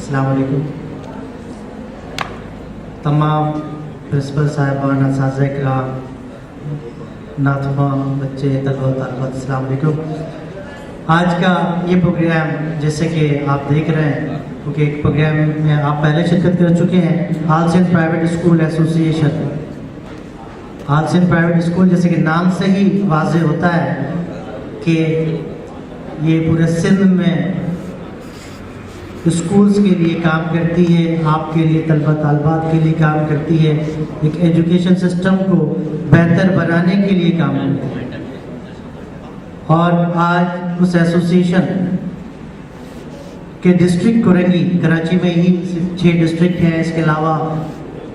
अस्सलाम वालेकुम। तमाम प्रिंसिपल साहिबान, असातिज़ा इकराम, नातख़्वां, बच्चे, तलबा तालिबात, अस्सलाम वालेकुम। आज का ये प्रोग्राम जैसे कि आप देख रहे हैं, क्योंकि एक प्रोग्राम में आप पहले शिरकत कर चुके हैं, all Sindh private school association. All Sindh private school जैसे कि नाम से ही वाज़ेह होता है कि ये पूरे सिंध में स्कूल्स के लिए काम करती है, आपके लिए, तलबा तालिबात के लिए काम करती है, एक एजुकेशन सिस्टम को बेहतर बनाने के लिए काम करती है। और आज उस एसोसिएशन के डिस्ट्रिक्ट कोरंगी, कराची में ही 6 डिस्ट्रिक्ट हैं, इसके अलावा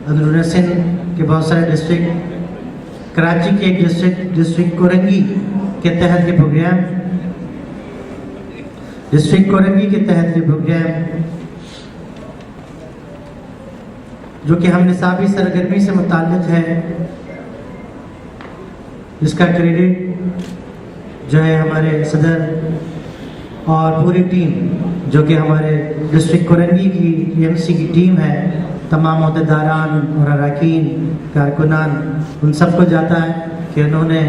अंदरून सिंध के बहुत सारे डिस्ट्रिक्ट, कराची के एक डिस्ट्रिक्ट कोरंगी के तहत ये प्रोग्राम, डिस्ट्रिक्ट कोरंगी के तहत ये प्रोग्राम जो कि हम निसाबी सरगर्मी से मुताल्लिक़ है, इसका क्रेडिट जो है हमारे सदर और पूरी टीम जो कि हमारे डिस्ट्रिक्ट कोरंगी की एमसी की टीम है, तमाम अहदेदारान और अरकान कारकुनान, उन सबको जाता है कि उन्होंने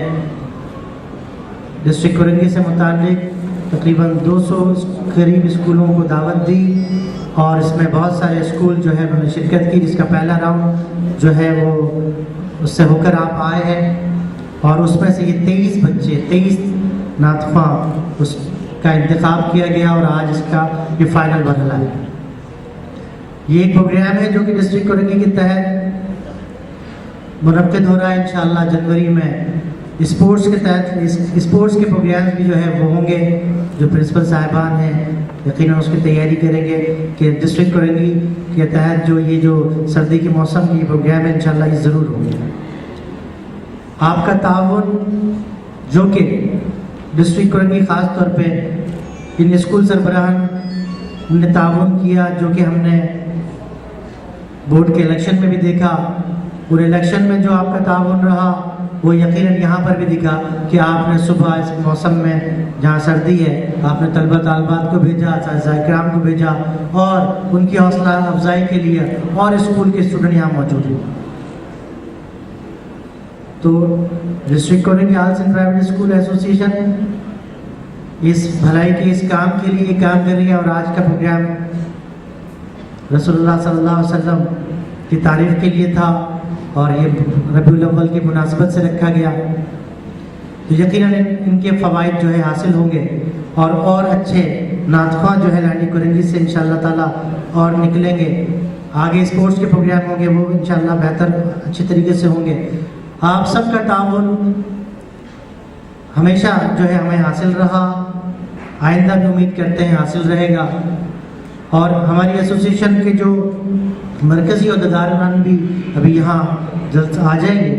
डिस्ट्रिक्ट कोरंगी से मुताल्लिक़ तकरीबन 200 करीब स्कूलों को दावत दी और इसमें बहुत सारे स्कूल जो है उन्होंने शिरकत की, जिसका पहला राउंड जो है वो उससे होकर आप आए हैं और उसमें से ये 23 बच्चे, 23 नातख़्वां उसका इंतखाब किया गया और आज इसका ये फाइनल मरहला है। ये एक प्रोग्राम है जो कि डिस्ट्रिक्ट कोरंगी के तहत मुनक्किद हो रहा है। इंशाअल्लाह जनवरी में स्पोर्ट्स के तहत स्पोर्ट्स के प्रोग्राम भी जो है वो होंगे, जो प्रिंसिपल साहिबान हैं यकीनन उसकी तैयारी करेंगे कि डिस्ट्रिक्ट कोरंगी के तहत जो सर्दी के मौसम में ये प्रोग्राम है इंशाअल्लाह ये ज़रूर होंगे। आपका ताउन जो कि डिस्ट्रिक्ट कोरंगी ख़ास तौर पे इन स्कूल सरबराहान ने ताउन किया, जो कि हमने बोर्ड के इलेक्शन में भी देखा, और इलेक्शन में जो आपका ताउन रहा वो यकीनन यहाँ पर भी दिखा कि आपने सुबह इस मौसम में जहाँ सर्दी है आपने तलबा तालिबात को भेजा, असातिज़ा इकराम को भेजा और उनकी हौसला अफजाई के लिए, और स्कूल के स्टूडेंट यहाँ मौजूद हैं। तो district Korangi all Sindh private school association इस भलाई के इस काम के लिए काम कर रही है और आज का प्रोग्राम रसूलुल्लाह सल्लल्लाहु अलैहि वसल्लम की तारीफ़ के लिए था और ये रबीउल अव्वल की मुनासबत से रखा गया, तो यकीनन इनके फ़वाइद जो है हासिल होंगे और अच्छे नातख़्वां जो है लाडी कोरंगी से इंशाअल्लाह ताला और निकलेंगे। आगे स्पोर्ट्स के प्रोग्राम होंगे वो इंशाअल्लाह बेहतर अच्छे तरीके से होंगे। आप सबका ताउन हमेशा जो है हमें हासिल रहा, आइंदा भी उम्मीद करते हैं हासिल रहेगा। और हमारी एसोसिएशन के जो मरकज़ी अहदेदारान भी अभी यहाँ जल्द आ जाएंगे।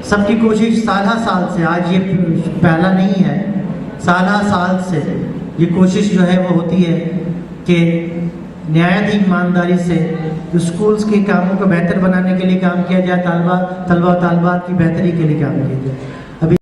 सबकी कोशिश साल से, आज ये पहला नहीं है, साल से ये कोशिश जो है वो होती है कि नहायत ईमानदारी से स्कूल्स के कामों को बेहतर बनाने के लिए काम किया जाए, तलबा तालिबात की बेहतरी के लिए काम किया जाए।